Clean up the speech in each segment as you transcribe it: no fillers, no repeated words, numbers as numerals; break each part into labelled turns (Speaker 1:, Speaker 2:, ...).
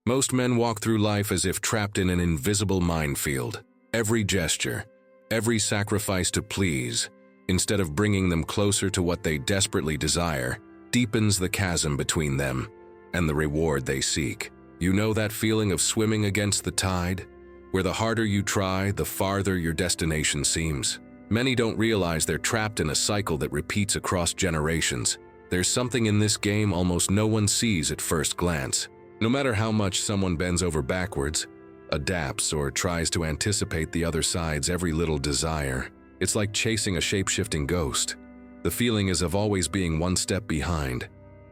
Speaker 1: Most men walk through life as if trapped in an invisible minefield. Every gesture, every sacrifice to please, instead of bringing them closer to what they desperately desire, deepens the chasm between them and the reward they seek. You know that feeling of swimming against the tide, where the harder you try, the farther your destination seems? Many don't realize they're trapped in a cycle that repeats across generations. There's something in this game almost no one sees at first glance. No matter how much someone bends over backwards, adapts, or tries to anticipate the other side's every little desire, it's like chasing a shape-shifting ghost. The feeling is of always being one step behind,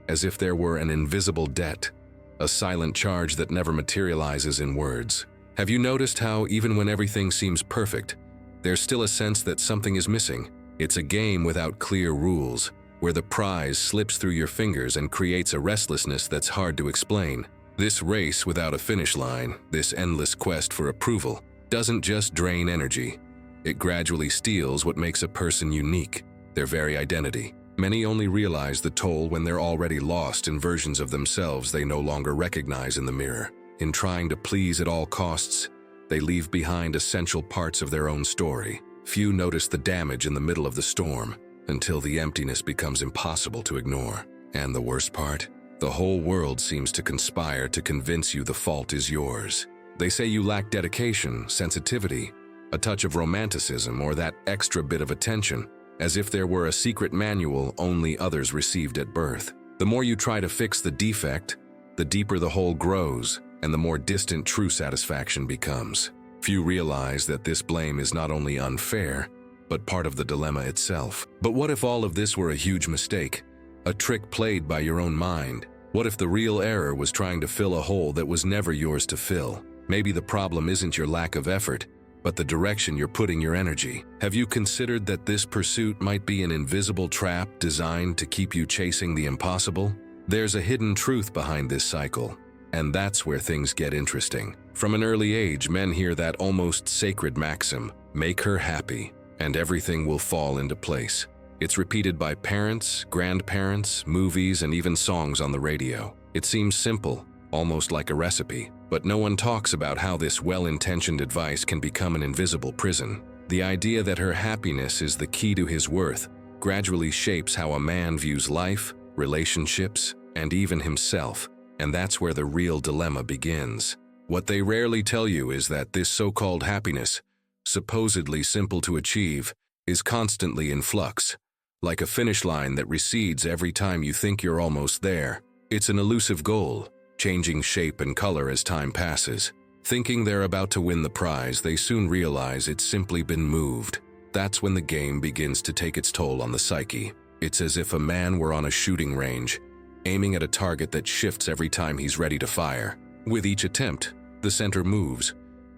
Speaker 1: as if there were an invisible debt, a silent charge that never materializes in words. Have you noticed how, even when everything seems perfect, there's still a sense that something is missing? It's a game without clear rules, where the prize slips through your fingers and creates a restlessness that's hard to explain. This race without a finish line, this endless quest for approval, doesn't just drain energy. It gradually steals what makes a person unique, their very identity. Many only realize the toll when they're already lost in versions of themselves they no longer recognize in the mirror. In trying to please at all costs, they leave behind essential parts of their own story. Few notice the damage in the middle of the storm, until the emptiness becomes impossible to ignore. And the worst part? The whole world seems to conspire to convince you the fault is yours. They say you lack dedication, sensitivity, a touch of romanticism, or that extra bit of attention, as if there were a secret manual only others received at birth. The more you try to fix the defect, the deeper the hole grows, and the more distant true satisfaction becomes. Few realize that this blame is not only unfair, but part of the dilemma itself. But what if all of this were a huge mistake? A trick played by your own mind? What if the real error was trying to fill a hole that was never yours to fill? Maybe the problem isn't your lack of effort, but the direction you're putting your energy. Have you considered that this pursuit might be an invisible trap designed to keep you chasing the impossible? There's a hidden truth behind this cycle, and that's where things get interesting. From an early age, men hear that almost sacred maxim, "Make her happy, and everything will fall into place." It's repeated by parents, grandparents, movies, and even songs on the radio. It seems simple, almost like a recipe, but no one talks about how this well-intentioned advice can become an invisible prison. The idea that her happiness is the key to his worth gradually shapes how a man views life, relationships, and even himself, and that's where the real dilemma begins. What they rarely tell you is that this so-called happiness, supposedly simple to achieve, is constantly in flux, like a finish line that recedes every time you think you're almost there. It's an elusive goal, changing shape and color as time passes. Thinking they're about to win the prize, they soon realize it's simply been moved. That's when the game begins to take its toll on the psyche. It's as if a man were on a shooting range, aiming at a target that shifts every time he's ready to fire. With each attempt, the center moves,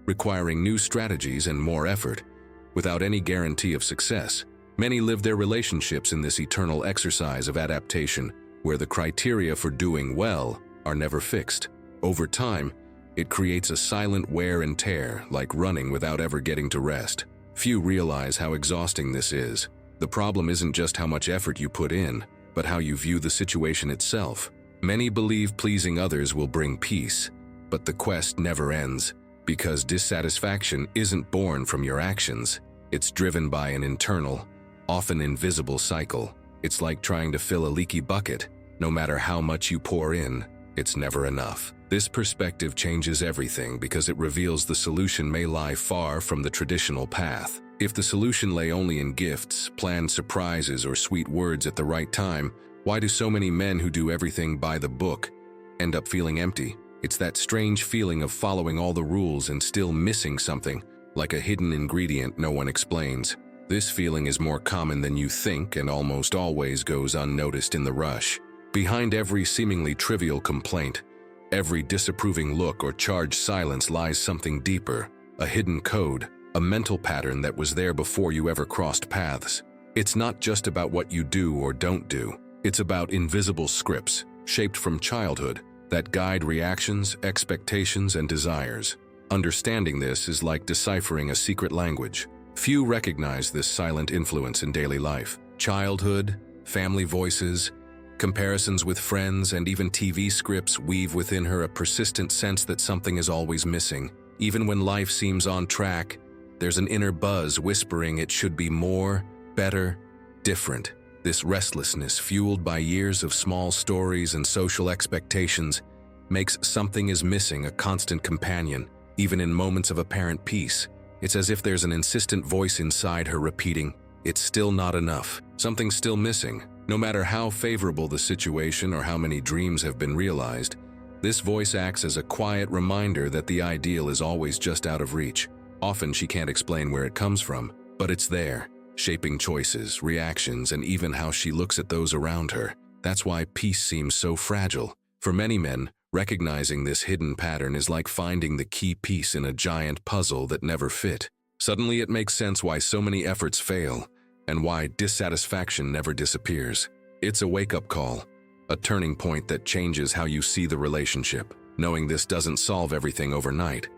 Speaker 1: requiring new strategies and more effort, without any guarantee of success. Many live their relationships in this eternal exercise of adaptation, where the criteria for doing well are never fixed. Over time, it creates a silent wear and tear, like running without ever getting to rest. Few realize how exhausting this is. The problem isn't just how much effort you put in, but how you view the situation itself. Many believe pleasing others will bring peace, but the quest never ends, because dissatisfaction isn't born from your actions. It's driven by an internal, often invisible cycle. It's like trying to fill a leaky bucket. No matter how much you pour in, it's never enough. This perspective changes everything because it reveals the solution may lie far from the traditional path. If the solution lay only in gifts, planned surprises, or sweet words at the right time, why do so many men who do everything by the book end up feeling empty? It's that strange feeling of following all the rules and still missing something, like a hidden ingredient no one explains. This feeling is more common than you think and almost always goes unnoticed in the rush. Behind every seemingly trivial complaint, every disapproving look or charged silence lies something deeper, a hidden code, a mental pattern that was there before you ever crossed paths. It's not just about what you do or don't do. It's about invisible scripts, shaped from childhood, that guide reactions, expectations, and desires. Understanding this is like deciphering a secret language. Few recognize this silent influence in daily life. Childhood, family voices, Comparisons with friends and even TV scripts weave within her a persistent sense that something is always missing. Even when life seems on track, there's an inner buzz whispering it should be more, better, different. This restlessness, fueled by years of small stories and social expectations, makes something is missing a constant companion. Even in moments of apparent peace, it's as if there's an insistent voice inside her repeating, "It's still not enough. Something's still missing." No matter how favorable the situation or how many dreams have been realized, this voice acts as a quiet reminder that the ideal is always just out of reach. Often she can't explain where it comes from, but it's there, shaping choices, reactions, and even how she looks at those around her. That's why peace seems so fragile. For many men, recognizing this hidden pattern is like finding the key piece in a giant puzzle that never fit. Suddenly it makes sense why so many efforts fail, and why dissatisfaction never disappears. It's a wake-up call, a turning point that changes how you see the relationship. Knowing this doesn't solve everything overnight,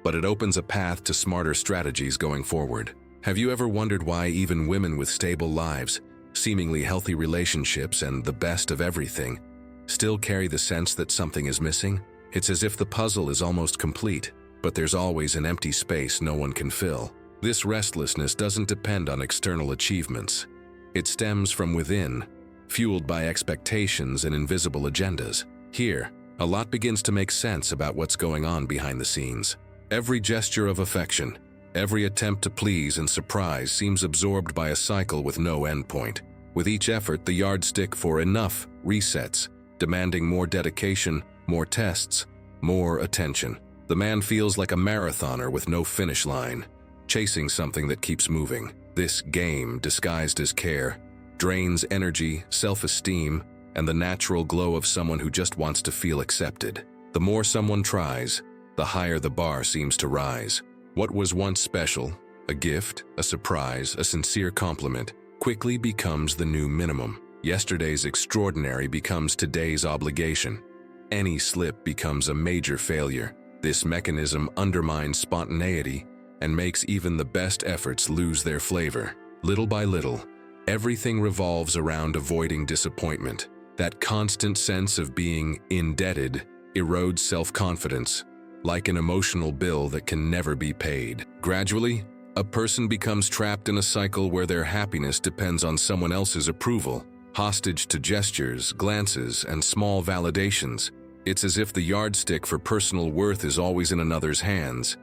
Speaker 1: but it opens a path to smarter strategies going forward. Have you ever wondered why even women with stable lives, seemingly healthy relationships, and the best of everything, still carry the sense that something is missing? It's as if the puzzle is almost complete, but there's always an empty space no one can fill. This restlessness doesn't depend on external achievements. It stems from within, fueled by expectations and invisible agendas. Here, a lot begins to make sense about what's going on behind the scenes. Every gesture of affection, every attempt to please and surprise seems absorbed by a cycle with no endpoint. With each effort, the yardstick for enough resets, demanding more dedication, more tests, more attention. The man feels like a marathoner with no finish line, chasing something that keeps moving. This game, disguised as care, drains energy, self-esteem, and the natural glow of someone who just wants to feel accepted. The more someone tries, the higher the bar seems to rise. What was once special, a gift, a surprise, a sincere compliment, quickly becomes the new minimum. Yesterday's extraordinary becomes today's obligation. Any slip becomes a major failure. This mechanism undermines spontaneity and makes even the best efforts lose their flavor. Little by little, everything revolves around avoiding disappointment. That constant sense of being indebted erodes self-confidence, like an emotional bill that can never be paid. Gradually, a person becomes trapped in a cycle where their happiness depends on someone else's approval, hostage to gestures, glances, and small validations. It's as if the yardstick for personal worth is always in another's hands,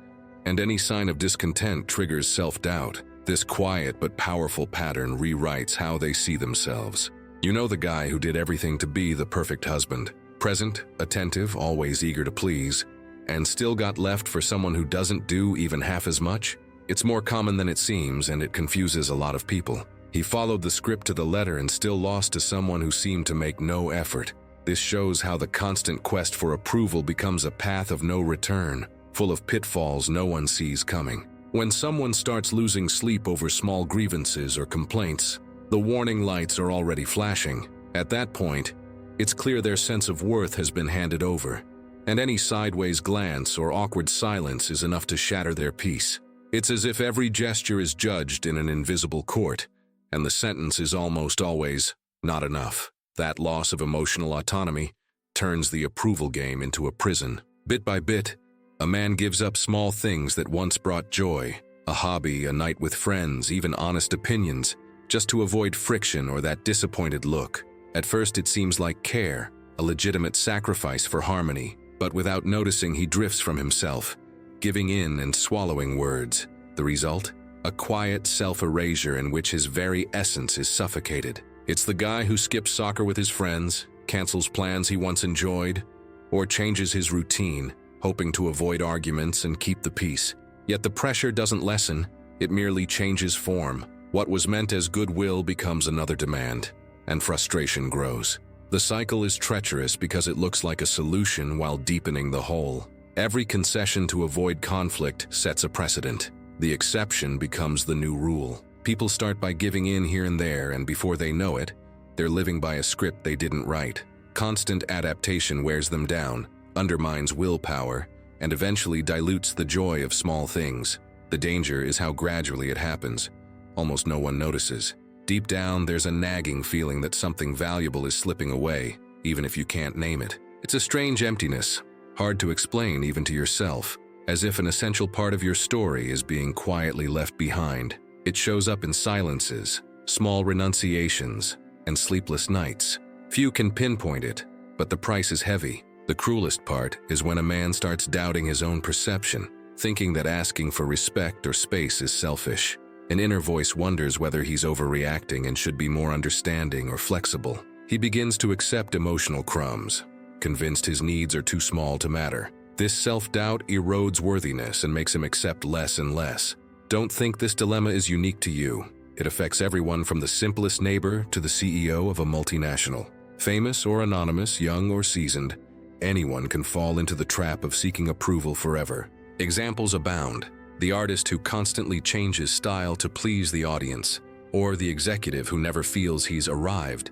Speaker 1: and any sign of discontent triggers self-doubt. This quiet but powerful pattern rewrites how they see themselves. You know the guy who did everything to be the perfect husband, present, attentive, always eager to please, and still got left for someone who doesn't do even half as much? It's more common than it seems, and it confuses a lot of people. He followed the script to the letter and still lost to someone who seemed to make no effort. This shows how the constant quest for approval becomes a path of no return, full of pitfalls no one sees coming. When someone starts losing sleep over small grievances or complaints, the warning lights are already flashing. At that point, it's clear their sense of worth has been handed over, and any sideways glance or awkward silence is enough to shatter their peace. It's as if every gesture is judged in an invisible court, and the sentence is almost always, "not enough." That loss of emotional autonomy turns the approval game into a prison. Bit by bit, a man gives up small things that once brought joy, a hobby, a night with friends, even honest opinions, just to avoid friction or that disappointed look. At first it seems like care, a legitimate sacrifice for harmony, but without noticing he drifts from himself, giving in and swallowing words. The result? A quiet self-erasure in which his very essence is suffocated. It's the guy who skips soccer with his friends, cancels plans he once enjoyed, or changes his routine, hoping to avoid arguments and keep the peace. Yet the pressure doesn't lessen, it merely changes form. What was meant as goodwill becomes another demand, and frustration grows. The cycle is treacherous because it looks like a solution while deepening the hole. Every concession to avoid conflict sets a precedent. The exception becomes the new rule. People start by giving in here and there, and before they know it, they're living by a script they didn't write. Constant adaptation wears them down, undermines willpower, and eventually dilutes the joy of small things. The danger is how gradually it happens. Almost no one notices. Deep down, there's a nagging feeling that something valuable is slipping away, even if you can't name it. It's a strange emptiness, hard to explain even to yourself, as if an essential part of your story is being quietly left behind. It shows up in silences, small renunciations, and sleepless nights. Few can pinpoint it, but the price is heavy. The cruelest part is when a man starts doubting his own perception, thinking that asking for respect or space is selfish. An inner voice wonders whether he's overreacting and should be more understanding or flexible. He begins to accept emotional crumbs, convinced his needs are too small to matter. This self-doubt erodes worthiness and makes him accept less and less. Don't think this dilemma is unique to you. It affects everyone from the simplest neighbor to the CEO of a multinational. Famous or anonymous, young or seasoned, anyone can fall into the trap of seeking approval forever. Examples abound. The artist who constantly changes style to please the audience, or the executive who never feels he's arrived,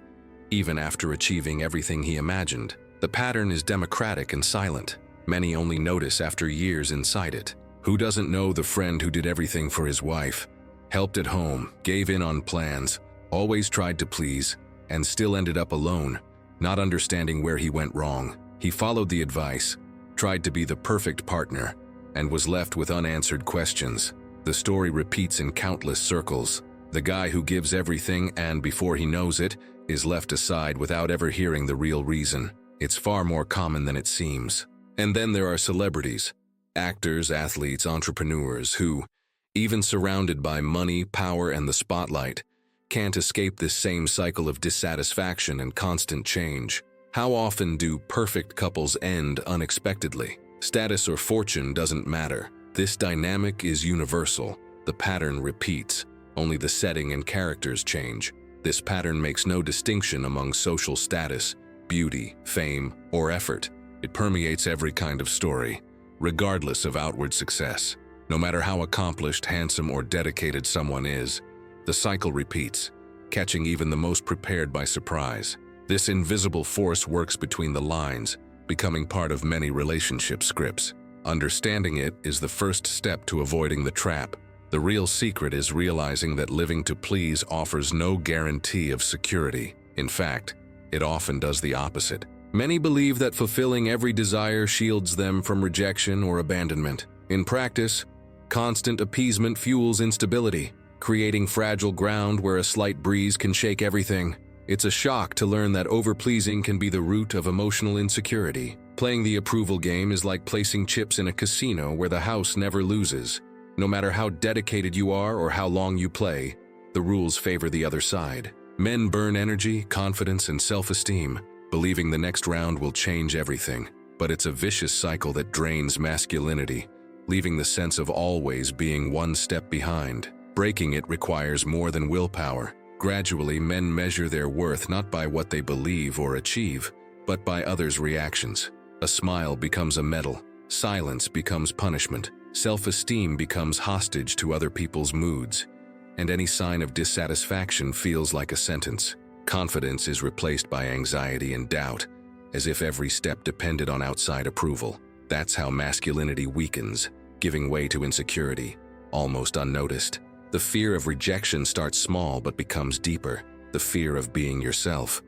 Speaker 1: even after achieving everything he imagined. The pattern is democratic and silent. Many only notice after years inside it. Who doesn't know the friend who did everything for his wife, helped at home, gave in on plans, always tried to please, and still ended up alone, not understanding where he went wrong? He followed the advice, tried to be the perfect partner, and was left with unanswered questions. The story repeats in countless circles. The guy who gives everything and, before he knows it, is left aside without ever hearing the real reason. It's far more common than it seems. And then there are celebrities, actors, athletes, entrepreneurs who, even surrounded by money, power, and the spotlight, can't escape this same cycle of dissatisfaction and constant change. How often do perfect couples end unexpectedly? Status or fortune doesn't matter. This dynamic is universal. The pattern repeats, only the setting and characters change. This pattern makes no distinction among social status, beauty, fame, or effort. It permeates every kind of story, regardless of outward success. No matter how accomplished, handsome, or dedicated someone is, the cycle repeats, catching even the most prepared by surprise. This invisible force works between the lines, becoming part of many relationship scripts. Understanding it is the first step to avoiding the trap. The real secret is realizing that living to please offers no guarantee of security. In fact, it often does the opposite. Many believe that fulfilling every desire shields them from rejection or abandonment. In practice, constant appeasement fuels instability, creating fragile ground where a slight breeze can shake everything. It's a shock to learn that overpleasing can be the root of emotional insecurity. Playing the approval game is like placing chips in a casino where the house never loses. No matter how dedicated you are or how long you play, the rules favor the other side. Men burn energy, confidence, and self-esteem, believing the next round will change everything. But it's a vicious cycle that drains masculinity, leaving the sense of always being one step behind. Breaking it requires more than willpower. Gradually, men measure their worth not by what they believe or achieve, but by others' reactions. A smile becomes a medal, silence becomes punishment, self-esteem becomes hostage to other people's moods, and any sign of dissatisfaction feels like a sentence. Confidence is replaced by anxiety and doubt, as if every step depended on outside approval. That's how masculinity weakens, giving way to insecurity, almost unnoticed. The fear of rejection starts small but becomes deeper. The fear of being yourself.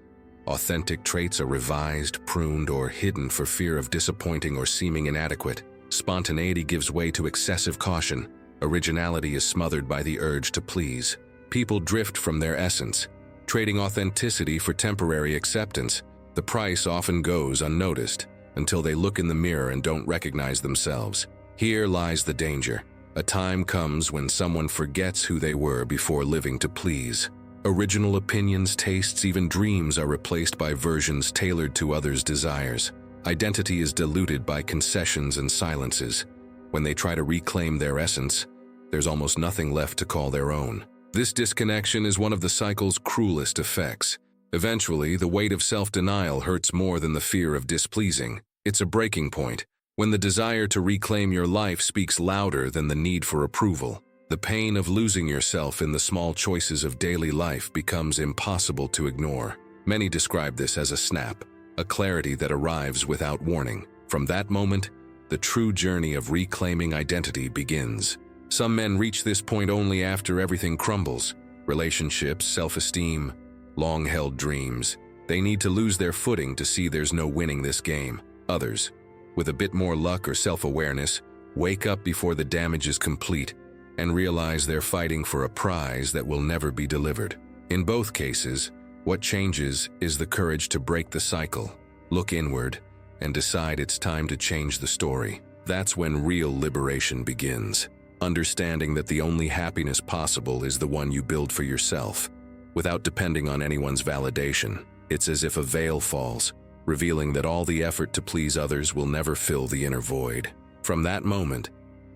Speaker 1: Authentic traits are revised, pruned, or hidden for fear of disappointing or seeming inadequate. Spontaneity gives way to excessive caution. Originality is smothered by the urge to please. People drift from their essence, trading authenticity for temporary acceptance. The price often goes unnoticed until they look in the mirror and don't recognize themselves. Here lies the danger. A time comes when someone forgets who they were before living to please. Original opinions, tastes, even dreams are replaced by versions tailored to others' desires. Identity is diluted by concessions and silences. When they try to reclaim their essence, there's almost nothing left to call their own. This disconnection is one of the cycle's cruelest effects. Eventually, the weight of self-denial hurts more than the fear of displeasing. It's a breaking point, when the desire to reclaim your life speaks louder than the need for approval. The pain of losing yourself in the small choices of daily life becomes impossible to ignore. Many describe this as a snap, a clarity that arrives without warning. From that moment, the true journey of reclaiming identity begins. Some men reach this point only after everything crumbles, Relationships, self-esteem, long-held dreams. They need to lose their footing to see there's no winning this game. Others, with a bit more luck or self-awareness, wake up before the damage is complete and realize they're fighting for a prize that will never be delivered. In both cases, what changes is the courage to break the cycle, look inward, and decide it's time to change the story. That's when real liberation begins, understanding that the only happiness possible is the one you build for yourself, without depending on anyone's validation. It's as if a veil falls, revealing that all the effort to please others will never fill the inner void. From that moment,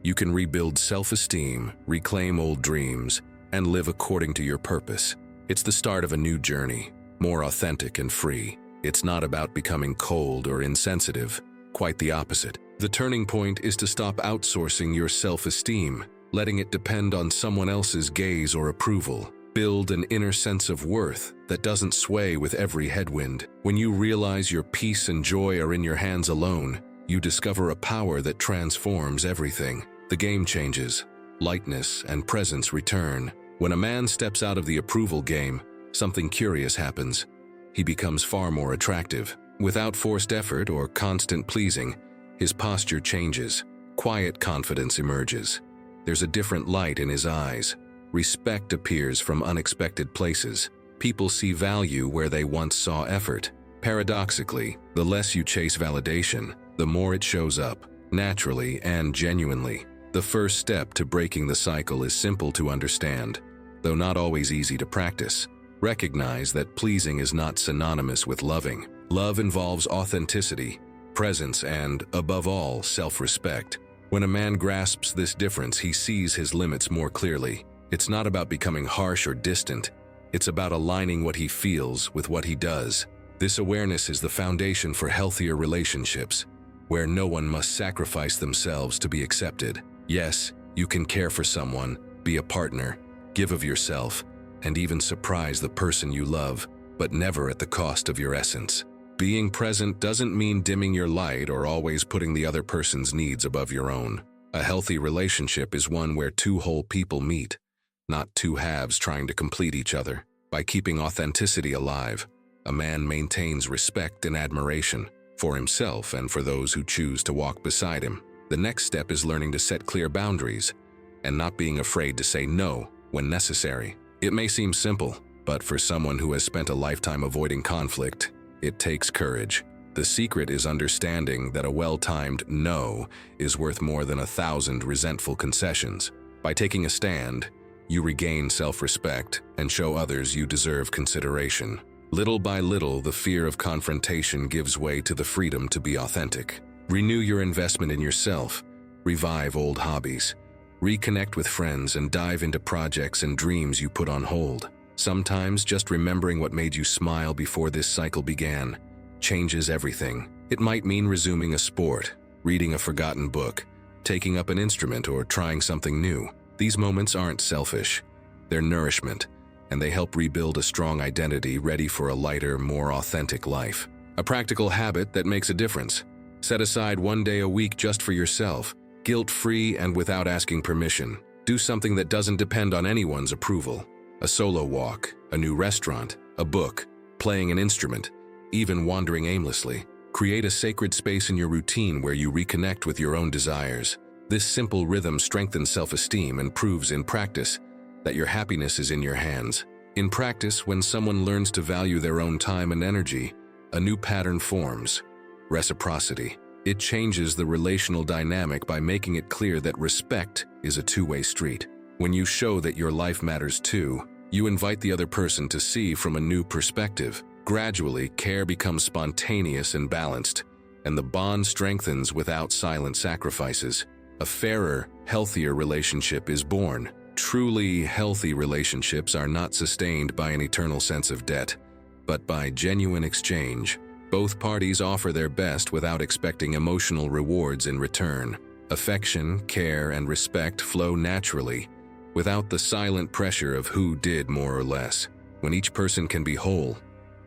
Speaker 1: you can rebuild self-esteem, reclaim old dreams, and live according to your purpose. It's the start of a new journey, more authentic and free. It's not about becoming cold or insensitive, quite the opposite. The turning point is to stop outsourcing your self-esteem, letting it depend on someone else's gaze or approval. Build an inner sense of worth that doesn't sway with every headwind. When you realize your peace and joy are in your hands alone, you discover a power that transforms everything. The game changes. Lightness and presence return. When a man steps out of the approval game, something curious happens. He becomes far more attractive. Without forced effort or constant pleasing, his posture changes. Quiet confidence emerges. There's a different light in his eyes. Respect appears from unexpected places. People see value where they once saw effort. Paradoxically, the less you chase validation, the more it shows up, naturally and genuinely. The first step to breaking the cycle is simple to understand, though not always easy to practice. Recognize that pleasing is not synonymous with loving. Love involves authenticity, presence, and, above all, self-respect. When a man grasps this difference, he sees his limits more clearly. It's not about becoming harsh or distant. It's about aligning what he feels with what he does. This awareness is the foundation for healthier relationships, where no one must sacrifice themselves to be accepted. Yes, you can care for someone, be a partner, give of yourself, and even surprise the person you love, but never at the cost of your essence. Being present doesn't mean dimming your light or always putting the other person's needs above your own. A healthy relationship is one where two whole people meet, not two halves trying to complete each other. By keeping authenticity alive, a man maintains respect and admiration for himself and for those who choose to walk beside him. The next step is learning to set clear boundaries and not being afraid to say no when necessary. It may seem simple, but for someone who has spent a lifetime avoiding conflict, it takes courage. The secret is understanding that a well-timed no is worth more than 1,000 resentful concessions. By taking a stand, you regain self-respect and show others you deserve consideration. Little by little, the fear of confrontation gives way to the freedom to be authentic. Renew your investment in yourself, revive old hobbies, reconnect with friends, and dive into projects and dreams you put on hold. Sometimes just remembering what made you smile before this cycle began changes everything. It might mean resuming a sport, reading a forgotten book, taking up an instrument, or trying something new. These moments aren't selfish. They're nourishment, and they help rebuild a strong identity ready for a lighter, more authentic life. A practical habit that makes a difference. Set aside one day a week just for yourself, guilt-free and without asking permission. Do something that doesn't depend on anyone's approval. A solo walk, a new restaurant, a book, playing an instrument, even wandering aimlessly. Create a sacred space in your routine where you reconnect with your own desires. This simple rhythm strengthens self-esteem and proves in practice that your happiness is in your hands. In practice, when someone learns to value their own time and energy, a new pattern forms. Reciprocity. It changes the relational dynamic by making it clear that respect is a two-way street. When you show that your life matters too, you invite the other person to see from a new perspective. Gradually, care becomes spontaneous and balanced, and the bond strengthens without silent sacrifices. A fairer, healthier relationship is born. Truly healthy relationships are not sustained by an eternal sense of debt, but by genuine exchange. Both parties offer their best without expecting emotional rewards in return. Affection, care, and respect flow naturally, without the silent pressure of who did more or less. When each person can be whole,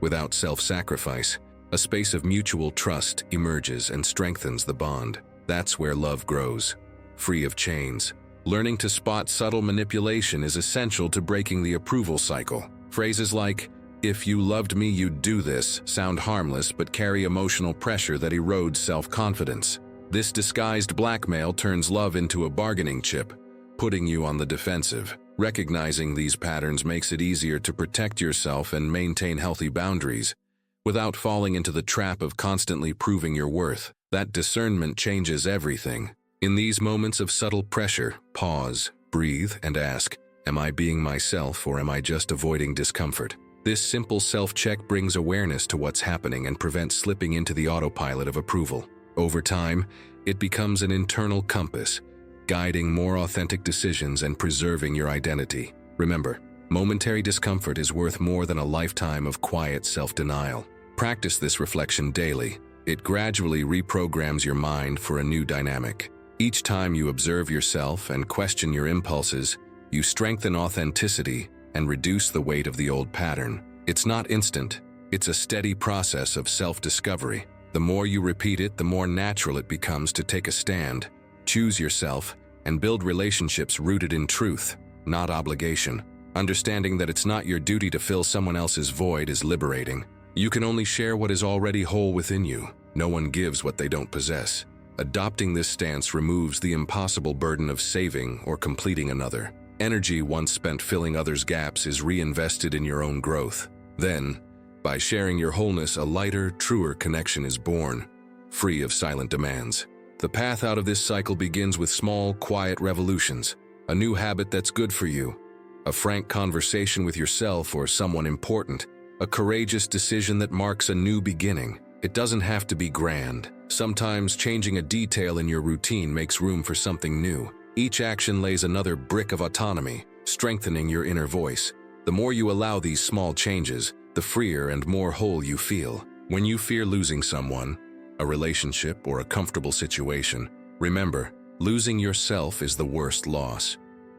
Speaker 1: without self-sacrifice, a space of mutual trust emerges and strengthens the bond. That's where love grows, free of chains, Learning to spot subtle manipulation is essential to breaking the approval cycle. Phrases like, "If you loved me, you'd do this," sound harmless but carry emotional pressure that erodes self-confidence. This disguised blackmail turns love into a bargaining chip, putting you on the defensive. Recognizing these patterns makes it easier to protect yourself and maintain healthy boundaries, without falling into the trap of constantly proving your worth. That discernment changes everything. In these moments of subtle pressure, pause, breathe, and ask, "Am I being myself or am I just avoiding discomfort?" This simple self-check brings awareness to what's happening and prevents slipping into the autopilot of approval. Over time, it becomes an internal compass, guiding more authentic decisions and preserving your identity. Remember, momentary discomfort is worth more than a lifetime of quiet self-denial. Practice this reflection daily. It gradually reprograms your mind for a new dynamic. Each time you observe yourself and question your impulses, you strengthen authenticity and reduce the weight of the old pattern. It's not instant. It's a steady process of self-discovery. The more you repeat it, the more natural it becomes to take a stand, choose yourself, and build relationships rooted in truth, not obligation. Understanding that it's not your duty to fill someone else's void is liberating. You can only share what is already whole within you. No one gives what they don't possess. Adopting this stance removes the impossible burden of saving or completing another. Energy once spent filling others' gaps is reinvested in your own growth. Then, by sharing your wholeness, a lighter, truer connection is born, free of silent demands. The path out of this cycle begins with small, quiet revolutions, a new habit that's good for you, a frank conversation with yourself or someone important, a courageous decision that marks a new beginning. It doesn't have to be grand. Sometimes changing a detail in your routine makes room for something new. Each action lays another brick of autonomy, strengthening your inner voice. The more you allow these small changes, the freer and more whole you feel. When you fear losing someone, a relationship, or a comfortable situation, remember, losing yourself is the worst loss.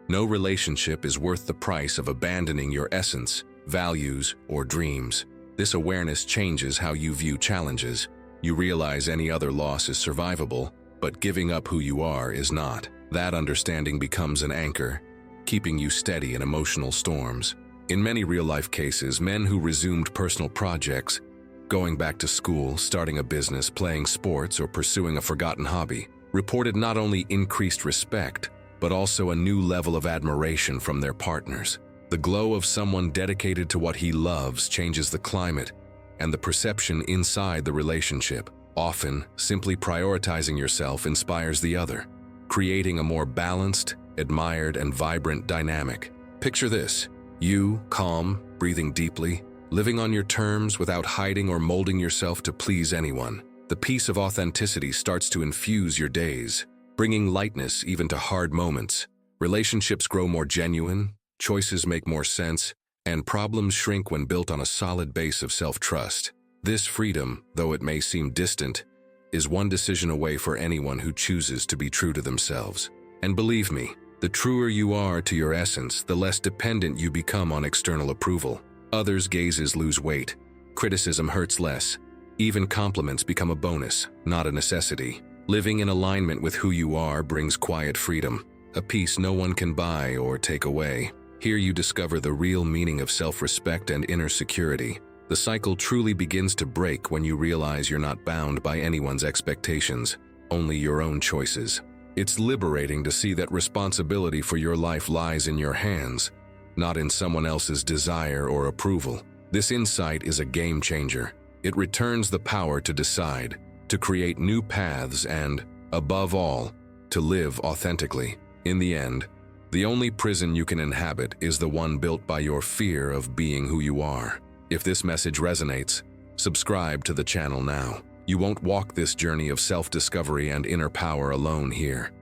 Speaker 1: No relationship is worth the price of abandoning your essence, values, or dreams. This awareness changes how you view challenges. You realize any other loss is survivable, but giving up who you are is not. That understanding becomes an anchor, keeping you steady in emotional storms. In many real-life cases, men who resumed personal projects, going back to school, starting a business, playing sports, or pursuing a forgotten hobby, reported not only increased respect, but also a new level of admiration from their partners. The glow of someone dedicated to what he loves changes the climate and the perception inside the relationship. Often, simply prioritizing yourself inspires the other, creating a more balanced, admired, and vibrant dynamic. Picture this: you, calm, breathing deeply, living on your terms without hiding or molding yourself to please anyone. The peace of authenticity starts to infuse your days, bringing lightness even to hard moments. Relationships grow more genuine, choices make more sense, and problems shrink when built on a solid base of self-trust. This freedom, though it may seem distant, is one decision away for anyone who chooses to be true to themselves. And believe me, the truer you are to your essence, the less dependent you become on external approval. Others' gazes lose weight, criticism hurts less, even compliments become a bonus, not a necessity. Living in alignment with who you are brings quiet freedom, a peace no one can buy or take away. Here you discover the real meaning of self-respect and inner security. The cycle truly begins to break when you realize you're not bound by anyone's expectations, only your own choices. It's liberating to see that responsibility for your life lies in your hands, not in someone else's desire or approval. This insight is a game changer. It returns the power to decide, to create new paths and, above all, to live authentically. In the end, the only prison you can inhabit is the one built by your fear of being who you are. If this message resonates, subscribe to the channel now. You won't walk this journey of self-discovery and inner power alone here.